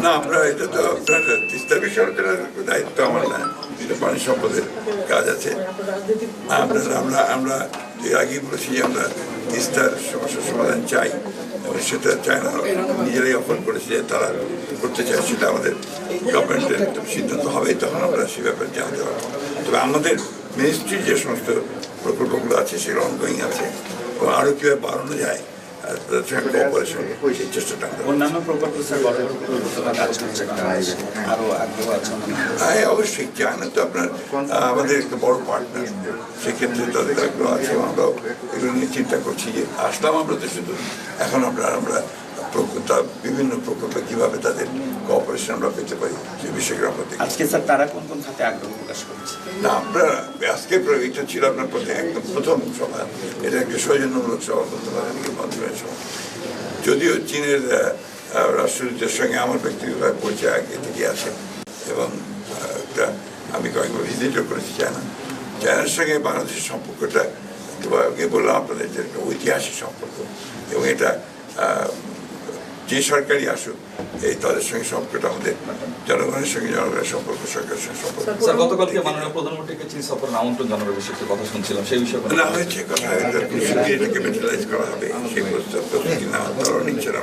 না, আমরা এটা তো আপনার তিস্তার বিষয় আলোচনার দায়িত্ব আমার না, এটা পানি সম্পদের কাজ আছে। আমরা আমরা আমরা এর আগেই বলেছি যে আমরা তিস্তার সমস্যার সমাধান চাই এবং সেটা চায়না নিজেরাই অফার করেছে যে তারা করতে চায়, সেটা আমাদের গভর্নমেন্টের সিদ্ধান্ত হবে, তখন আমরা সে ব্যাপারে জানাতে পারবো। তবে আমাদের মিনিস্ট্রির যে সমস্ত প্রকল্পগুলো আছে সেগুলো অনগোয়িং আছে এবং আরও কীভাবে বাড়ানো যায় কোঅপারেশন সেই চেষ্টাটা অন্যান্য প্রকল্প কাজ করছে, আরো আগ্রহ আছে। হ্যাঁ, অবশ্যই চায়না তো আপনার আমাদের একটা বড় পার্টনার, সেক্ষেত্রে তাদের আগ্রহ আছে এবং আমরাও এগুলো নিয়ে চিন্তা করছি যে আসলাম আমরা তো শুধু এখন আমরা বিভিন্ন প্রকল্পে কীভাবে তাদের কোঅপারেশন আমরা পেতে পারি সেই বিষয়গুলো আমরা দেখি। আজকে স্যার তারা কোন কোন খাতে আগ্রহ প্রকাশ করছে? না, আমরা আজকে এটা ছিল আপনার একদম প্রথম সভা, এটা একটা সৌজন্যমূলক সভা বলতে পারেন, মন্ত্রণালয়ের সভা। যদিও চীনের রাষ্ট্রদূতের সঙ্গে আমার ব্যক্তিগতভাবে পরিচয় আগে থেকে আছে এবং আমি কয়েকবার ভিজিটও করেছি চায়নার সঙ্গে বাংলাদেশের সম্পর্কটা আগে বললাম আপনাদের যে একটা ঐতিহাসিক সম্পর্ক এবং এটা যে সরকারই আসুক এই তাদের সঙ্গে সম্পর্কটা আমাদের জনগণের সঙ্গে জনগণের সম্পর্ক, সরকারের সঙ্গে সম্পর্ক। স্যার, গতকালকে মাননীয় প্রধানমন্ত্রীকে চীন সফরের আমন্ত্রণ জানানোর বিষয়ে একটা কথা শুনছিলাম, সেই বিষয়ে না হয়েছে কথা, এটাকে মেটালাইজ করা হবে সেই প্রস্তুতি না তারাও নিচ্ছে না,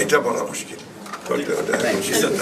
এটা বলা মুশকিল করলে ওটা সিদ্ধান্ত